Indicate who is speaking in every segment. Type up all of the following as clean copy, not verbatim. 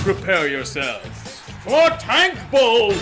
Speaker 1: Prepare yourselves for Tank Bowl!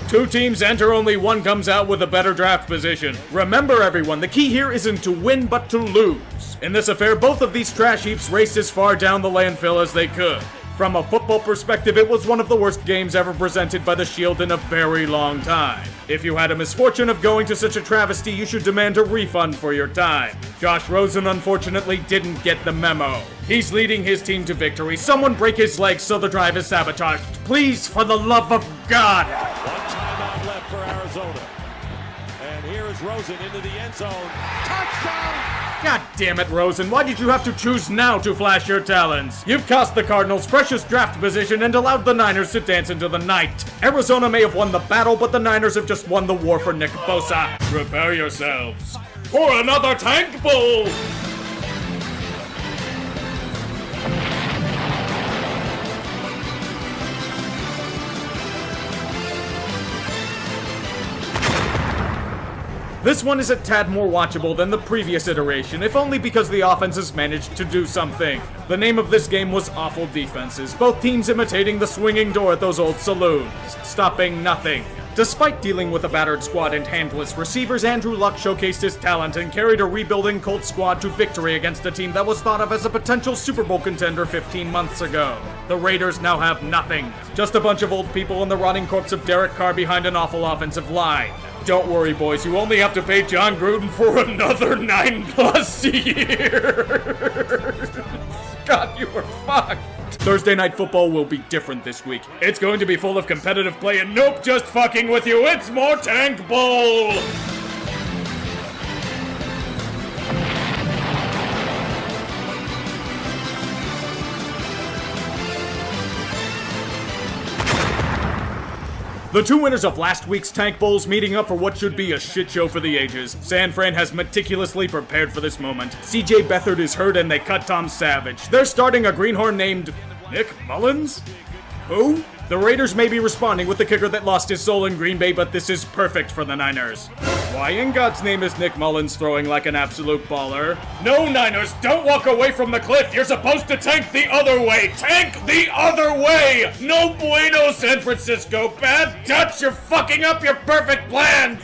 Speaker 1: Two teams enter, only one comes out with a better draft position. Remember everyone, the key here isn't to win but to lose. In this affair, both of these trash heaps raced as far down the landfill as they could. From a football perspective, it was one of the worst games ever presented by the Shield in a very long time. If you had a misfortune of going to such a travesty, you should demand a refund for your time. Josh Rosen unfortunately didn't get the memo. He's leading his team to victory. Someone break his legs so the drive is sabotaged. Please, for the love of God!
Speaker 2: One timeout left for Arizona. And here is Rosen into the end zone. Touchdown!
Speaker 1: God damn it, Rosen, why did you have to choose now to flash your talents? You've cost the Cardinals precious draft position and allowed the Niners to dance into the night. Arizona may have won the battle, but the Niners have just won the war for Nick Bosa. Prepare yourselves for another Tank Bowl! This one is a tad more watchable than the previous iteration, if only because the offenses managed to do something. The name of this game was Awful Defenses, both teams imitating the swinging door at those old saloons, stopping nothing. Despite dealing with a battered squad and handless receivers, Andrew Luck showcased his talent and carried a rebuilding Colts squad to victory against a team that was thought of as a potential Super Bowl contender 15 months ago. The Raiders now have nothing. Just a bunch of old people and the rotting corpse of Derek Carr behind an awful offensive line. Don't worry, boys, you only have to pay John Gruden for another 9+ years. God, you are fucked. Thursday Night Football will be different this week. It's going to be full of competitive play and nope, just fucking with you, it's more Tank Bowl! The two winners of last week's Tank Bowls meeting up for what should be a shit show for the ages. San Fran has meticulously prepared for this moment. CJ Beathard is hurt and they cut Tom Savage. They're starting a greenhorn named Nick Mullins? Who? The Raiders may be responding with the kicker that lost his soul in Green Bay, but this is perfect for the Niners. Why in God's name is Nick Mullins throwing like an absolute baller? No, Niners, don't walk away from the cliff. You're supposed to tank the other way. Tank the other way! No bueno, San Francisco. Bad touch, you're fucking up your perfect plan!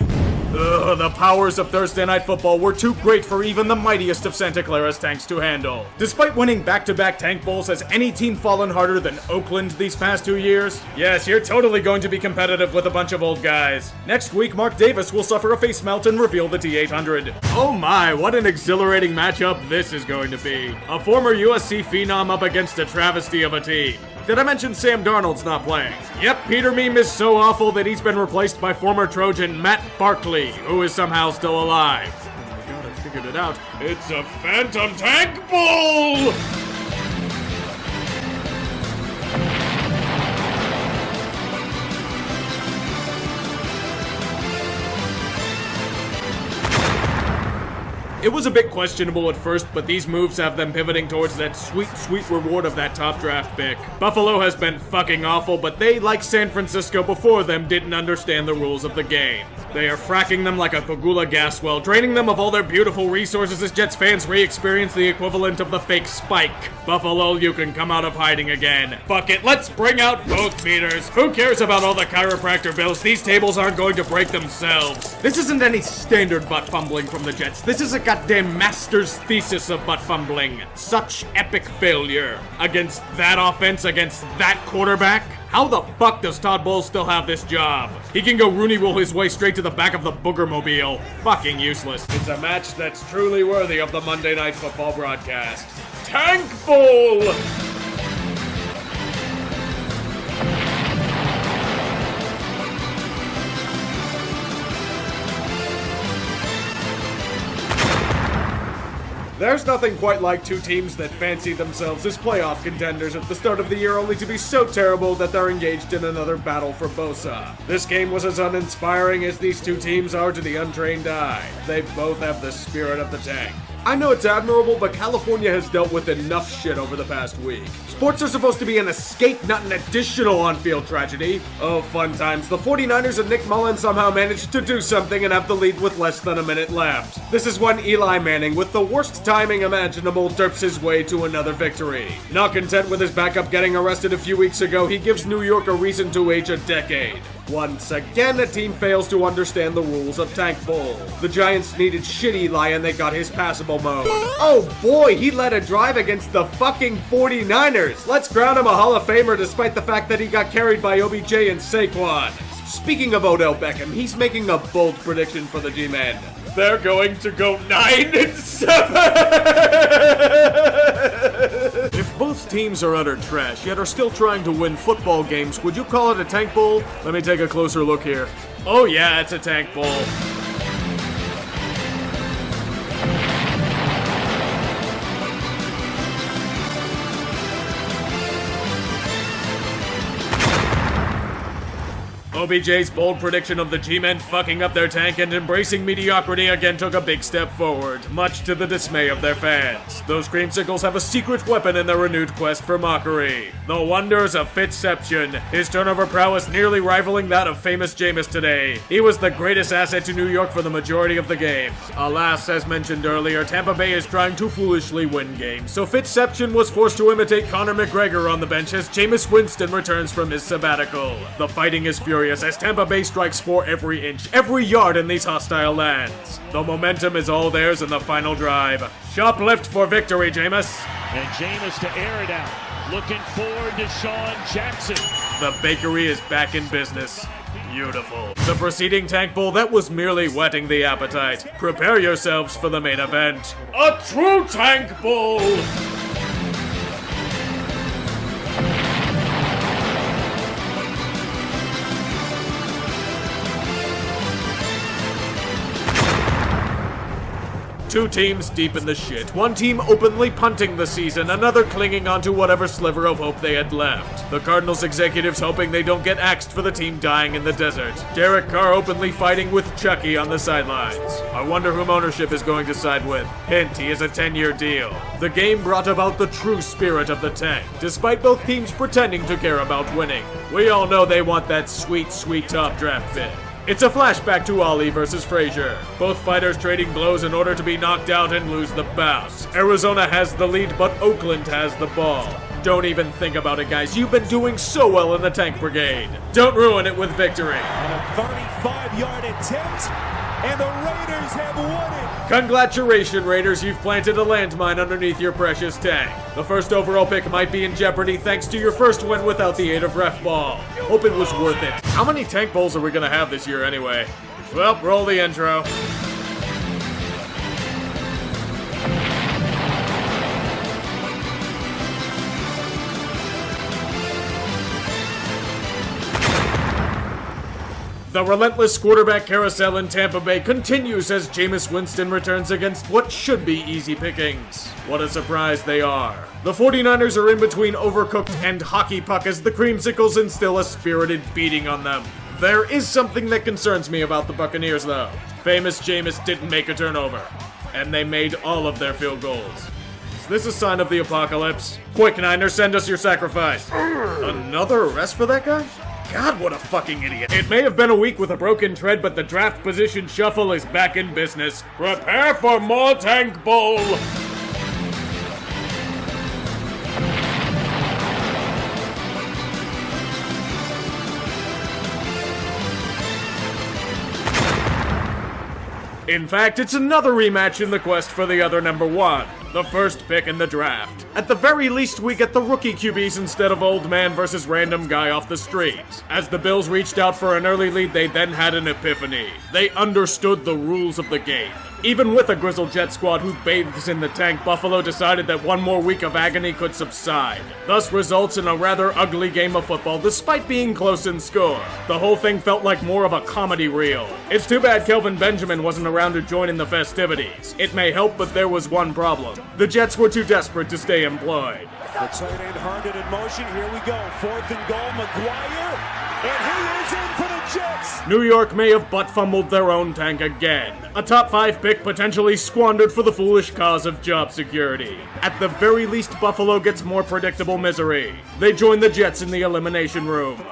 Speaker 1: Ugh, the powers of Thursday Night Football were too great for even the mightiest of Santa Clara's tanks to handle. Despite winning back-to-back Tank Bowls, has any team fallen harder than Oakland these past 2 years? Yes, you're totally going to be competitive with a bunch of old guys. Next week, Mark Davis will suffer a face melt and reveal the T800. Oh my, what an exhilarating matchup this is going to be. A former USC phenom up against a travesty of a team. Did I mention Sam Darnold's not playing? Yep, Peter Meme is so awful that he's been replaced by former Trojan Matt Barkley, who is somehow still alive. Oh my god, I figured it out. It's a Phantom Tank Bowl! It was a bit questionable at first, but these moves have them pivoting towards that sweet, sweet reward of that top draft pick. Buffalo has been fucking awful, but they, like San Francisco before them, didn't understand the rules of the game. They are fracking them like a Pagula gas well, draining them of all their beautiful resources as Jets fans re-experience the equivalent of the fake spike. Buffalo, you can come out of hiding again. Fuck it, let's bring out both meters. Who cares about all the chiropractor bills? These tables aren't going to break themselves. This isn't any standard butt fumbling from the Jets. This is a goddamn master's thesis of butt fumbling. Such epic failure. Against that offense, against that quarterback? How the fuck does Todd Bowles still have this job? He can go Rooney roll his way straight to the back of the Boogermobile. Fucking useless. It's a match that's truly worthy of the Monday Night Football broadcast. Tank Bowl! There's nothing quite like two teams that fancy themselves as playoff contenders at the start of the year only to be so terrible that they're engaged in another battle for Bosa. This game was as uninspiring as these two teams are to the untrained eye. They both have the spirit of the tank. I know it's admirable, but California has dealt with enough shit over the past week. Sports are supposed to be an escape, not an additional on-field tragedy. Oh, fun times. The 49ers and Nick Mullen somehow managed to do something and have the lead with less than a minute left. This is when Eli Manning, with the worst timing imaginable, derps his way to another victory. Not content with his backup getting arrested a few weeks ago, he gives New York a reason to age a decade. Once again, a team fails to understand the rules of Tank Bowl. The Giants needed shit Eli and they got his passable mode. Oh boy, he led a drive against the fucking 49ers. Let's crown him a Hall of Famer despite the fact that he got carried by OBJ and Saquon. Speaking of Odell Beckham, he's making a bold prediction for the G-Men. They're going to go 9-7! If both teams are utter trash, yet are still trying to win football games, would you call it a tank bowl? Let me take a closer look here. Oh yeah, it's a tank bowl. OBJ's bold prediction of the G-Men fucking up their tank and embracing mediocrity again took a big step forward, much to the dismay of their fans. Those creamsicles have a secret weapon in their renewed quest for mockery. The wonders of Fitzception, his turnover prowess nearly rivaling that of famous Jameis today. He was the greatest asset to New York for the majority of the game. Alas, as mentioned earlier, Tampa Bay is trying to foolishly win games, so Fitzception was forced to imitate Conor McGregor on the bench as Jameis Winston returns from his sabbatical. The fighting is furious as Tampa Bay strikes for every inch, every yard in these hostile lands. The momentum is all theirs in the final drive. Shoplift for victory, Jameis.
Speaker 2: And Jameis to air it out. Looking forward to Deshaun Jackson.
Speaker 1: The bakery is back in business. Beautiful. The preceding Tank Bowl, that was merely whetting the appetite. Prepare yourselves for the main event. A true Tank Bowl! Two teams deep in the shit. One team openly punting the season, another clinging onto whatever sliver of hope they had left. The Cardinals executives hoping they don't get axed for the team dying in the desert. Derek Carr openly fighting with Chucky on the sidelines. I wonder whom ownership is going to side with. Hint, he is a 10-year deal. The game brought about the true spirit of the tank, despite both teams pretending to care about winning. We all know they want that sweet, sweet top draft pick. It's a flashback to Ali versus Frazier. Both fighters trading blows in order to be knocked out and lose the bout. Arizona has the lead, but Oakland has the ball. Don't even think about it, guys. You've been doing so well in the Tank Brigade. Don't ruin it with victory.
Speaker 3: And a 35-yard attempt, and the Raiders have won it.
Speaker 1: Congratulations, Raiders. You've planted a landmine underneath your precious tank. The first overall pick might be in jeopardy thanks to your first win without the aid of ref ball. Hope it was worth it. How many Tank Bowls are we gonna have this year anyway? Well, roll the intro. The relentless quarterback carousel in Tampa Bay continues as Jameis Winston returns against what should be easy pickings. What a surprise they are. The 49ers are in between overcooked and hockey puck as the creamsicles instill a spirited beating on them. There is something that concerns me about the Buccaneers though. Famous Jameis didn't make a turnover, and they made all of their field goals. Is this a sign of the apocalypse? Quick, Niners, send us your sacrifice. Another arrest for that guy? God, what a fucking idiot. It may have been a week with a broken tread, but the draft position shuffle is back in business. Prepare for more Tank Bowl! In fact, it's another rematch in the quest for the other number one. The first pick in the draft. At the very least, we get the rookie QBs instead of old man versus random guy off the street. As the Bills reached out for an early lead, they then had an epiphany. They understood the rules of the game. Even with a grizzled Jet squad who bathes in the tank, Buffalo decided that one more week of agony could subside. Thus results in a rather ugly game of football despite being close in score. The whole thing felt like more of a comedy reel. It's too bad Kelvin Benjamin wasn't around to join in the festivities. It may help, but there was one problem. The Jets were too desperate to stay employed.
Speaker 3: The tight end Herndon in motion. Here we go. 4th and goal. McGuire. And he is in for the Jets.
Speaker 1: New York may have butt fumbled their own tank again. A top 5 pick potentially squandered for the foolish cause of job security. At the very least, Buffalo gets more predictable misery. They join the Jets in the elimination room.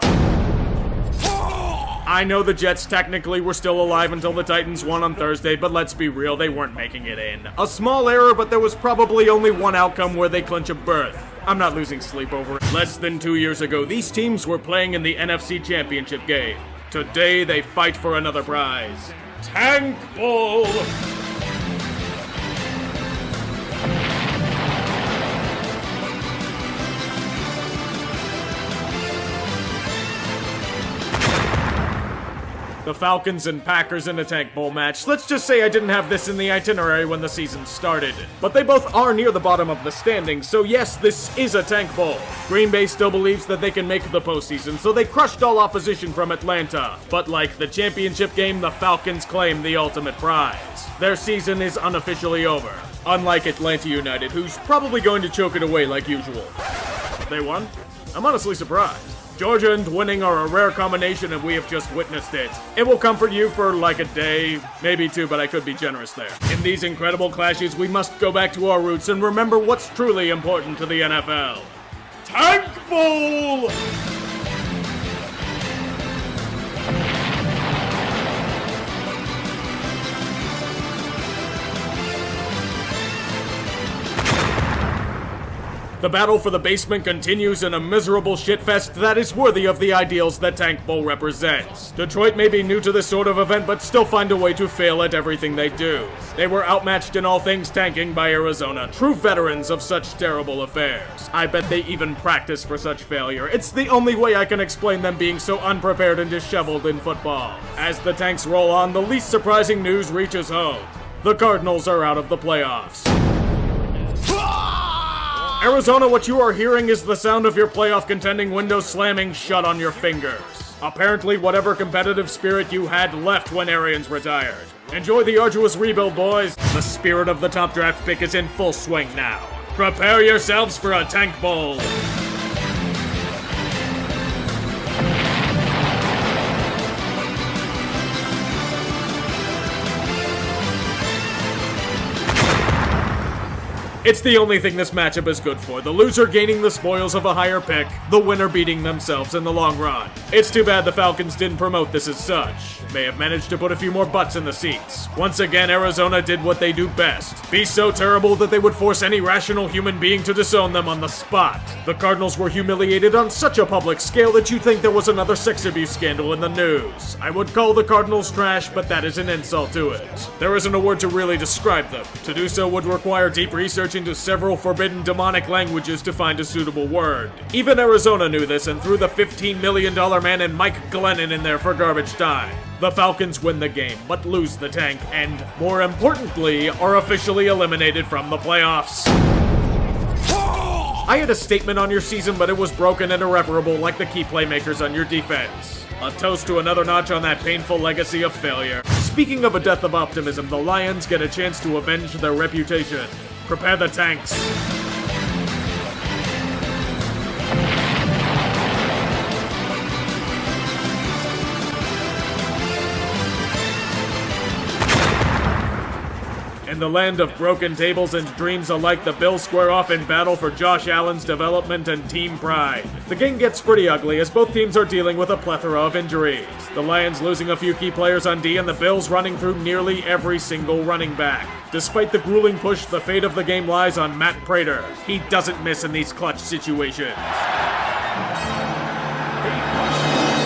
Speaker 1: I know the Jets technically were still alive until the Titans won on Thursday, but let's be real, they weren't making it in. A small error, but there was probably only one outcome where they clinch a berth. I'm not losing sleep over it. Less than 2 years ago, these teams were playing in the NFC Championship game. Today, they fight for another prize. Tank Bowl! The Falcons and Packers in a Tank Bowl match. Let's just say I didn't have this in the itinerary when the season started. But they both are near the bottom of the standings, so yes, this is a Tank Bowl. Green Bay still believes that they can make the postseason, so they crushed all opposition from Atlanta. But like the championship game, the Falcons claim the ultimate prize. Their season is unofficially over. Unlike Atlanta United, who's probably going to choke it away like usual. They won? I'm honestly surprised. Georgia and winning are a rare combination, and we have just witnessed it. It will comfort you for like a day, maybe 2, but I could be generous there. In these incredible clashes, we must go back to our roots and remember what's truly important to the NFL. Tank Bowl! The battle for the basement continues in a miserable shitfest that is worthy of the ideals that Tank Bowl represents. Detroit may be new to this sort of event, but still find a way to fail at everything they do. They were outmatched in all things tanking by Arizona, true veterans of such terrible affairs. I bet they even practice for such failure. It's the only way I can explain them being so unprepared and disheveled in football. As the Tanks roll on, the least surprising news reaches home. The Cardinals are out of the playoffs. Arizona, what you are hearing is the sound of your playoff contending window slamming shut on your fingers. Apparently, whatever competitive spirit you had left when Arians retired. Enjoy the arduous rebuild, boys. The spirit of the top draft pick is in full swing now. Prepare yourselves for a Tank Bowl. It's the only thing this matchup is good for, the loser gaining the spoils of a higher pick, the winner beating themselves in the long run. It's too bad the Falcons didn't promote this as such. May have managed to put a few more butts in the seats. Once again, Arizona did what they do best. Be so terrible that they would force any rational human being to disown them on the spot. The Cardinals were humiliated on such a public scale that you'd think there was another sex abuse scandal in the news. I would call the Cardinals trash, but that is an insult to it. There isn't a word to really describe them. To do so would require deep research into several forbidden demonic languages to find a suitable word. Even Arizona knew this and threw the $15 million man and Mike Glennon in there for garbage time. The Falcons win the game, but lose the tank, and, more importantly, are officially eliminated from the playoffs. I had a statement on your season, but it was broken and irreparable like the key playmakers on your defense. A toast to another notch on that painful legacy of failure. Speaking of a death of optimism, the Lions get a chance to avenge their reputation. Prepare the tanks. In the land of broken tables and dreams alike, the Bills square off in battle for Josh Allen's development and team pride. The game gets pretty ugly as both teams are dealing with a plethora of injuries. The Lions losing a few key players on D and the Bills running through nearly every single running back. Despite the grueling push, the fate of the game lies on Matt Prater. He doesn't miss in these clutch situations.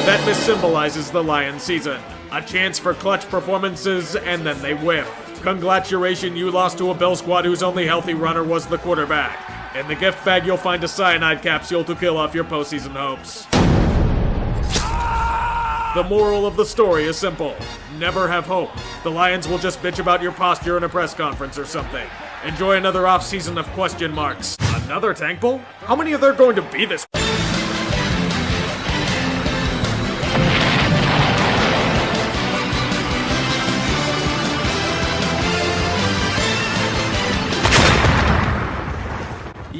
Speaker 1: That miss symbolizes the Lions season. A chance for clutch performances, and then they whiff. Congratulations, you lost to a Bill squad whose only healthy runner was the quarterback. In the gift bag, you'll find a cyanide capsule to kill off your postseason hopes. The moral of the story is simple. Never have hope. The Lions will just bitch about your posture in a press conference or something. Enjoy another off-season of question marks. Another Tank Bowl? How many are there going to be this?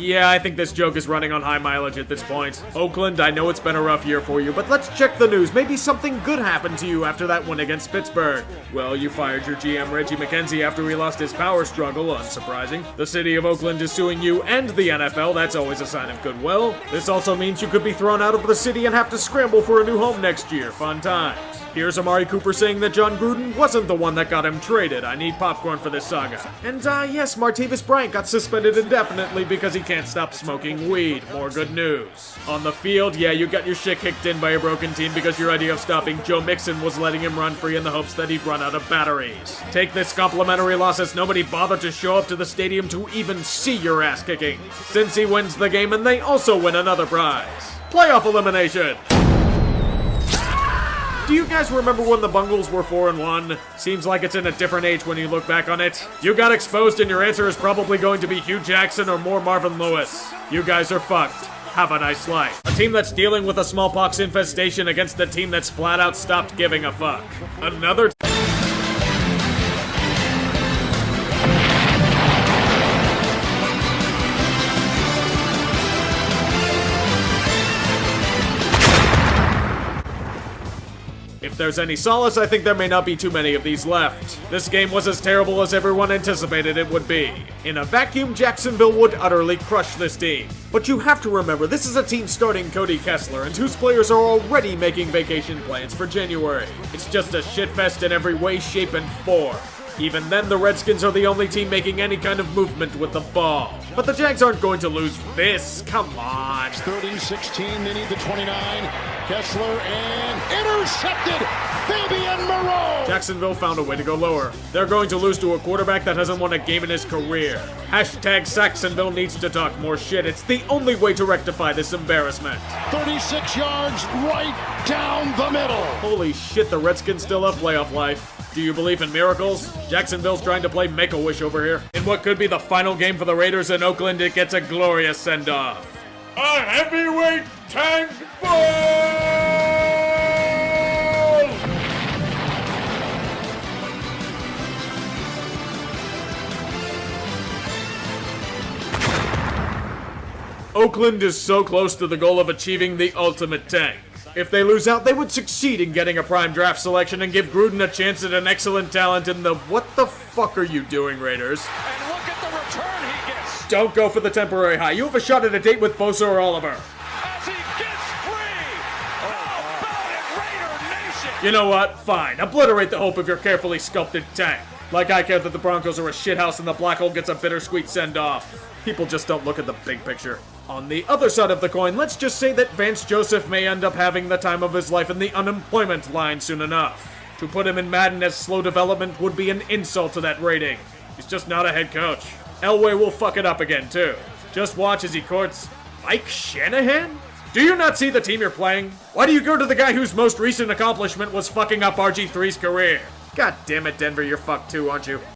Speaker 1: Yeah, I think this joke is running on high mileage at this point. Oakland, I know it's been a rough year for you, but let's check the news. Maybe something good happened to you after that win against Pittsburgh. Well, you fired your GM Reggie McKenzie after he lost his power struggle, unsurprising. The city of Oakland is suing you and the NFL, that's always a sign of goodwill. This also means you could be thrown out of the city and have to scramble for a new home next year. Fun times. Here's Amari Cooper saying that John Gruden wasn't the one that got him traded. I need popcorn for this saga. And yes, Martavis Bryant got suspended indefinitely because he can't stop smoking weed. More good news. On the field, yeah, you got your shit kicked in by a broken team because your idea of stopping Joe Mixon was letting him run free in the hopes that he'd run out of batteries. Take this complimentary loss as nobody bothered to show up to the stadium to even see your ass kicking. Cincy wins the game and they also win another prize. Playoff elimination. Do you guys remember when the Bungles were 4-1? Seems like it's in a different age when you look back on it. You got exposed and your answer is probably going to be Hugh Jackson or more Marvin Lewis. You guys are fucked. Have a nice life. A team that's dealing with a smallpox infestation against a team that's flat out stopped giving a fuck. Another If there's any solace, I think there may not be too many of these left. This game was as terrible as everyone anticipated it would be. In a vacuum, Jacksonville would utterly crush this team. But you have to remember, this is a team starting Cody Kessler, and whose players are already making vacation plans for January. It's just a shitfest in every way, shape, and form. Even then, the Redskins are the only team making any kind of movement with the ball. But the Jags aren't going to lose this. Come on.
Speaker 4: 30-16, they need the 29. Kessler and intercepted. Fabian Moreau.
Speaker 1: Jacksonville found a way to go lower. They're going to lose to a quarterback that hasn't won a game in his career. Hashtag Saxonville needs to talk more shit. It's the only way to rectify this embarrassment.
Speaker 4: 36 yards right down the middle.
Speaker 1: Holy shit, the Redskins still have playoff life. Do you believe in miracles? Jacksonville's trying to play Make-A-Wish over here. In what could be the final game for the Raiders in Oakland, it gets a glorious send-off. A heavyweight tank bowl! Oakland is so close to the goal of achieving the ultimate tank. If they lose out, they would succeed in getting a prime draft selection and give Gruden a chance at an excellent talent in the what the fuck are you doing, Raiders?
Speaker 2: And look at the return he gets.
Speaker 1: Don't go for the temporary high. You have a shot at a date with Bosa or Oliver.
Speaker 2: As he gets free. How about it, Raider Nation?
Speaker 1: You know what? Fine. Obliterate the hope of your carefully sculpted tank. Like I care that the Broncos are a shithouse and the Black Hole gets a bittersweet send-off. People just don't look at the big picture. On the other side of the coin, let's just say that Vance Joseph may end up having the time of his life in the unemployment line soon enough. To put him in Madden as slow development would be an insult to that rating. He's just not a head coach. Elway will fuck it up again, too. Just watch as he courts Mike Shanahan? Do you not see the team you're playing? Why do you go to the guy whose most recent accomplishment was fucking up RG3's career? God damn it, Denver, you're fucked too, aren't you?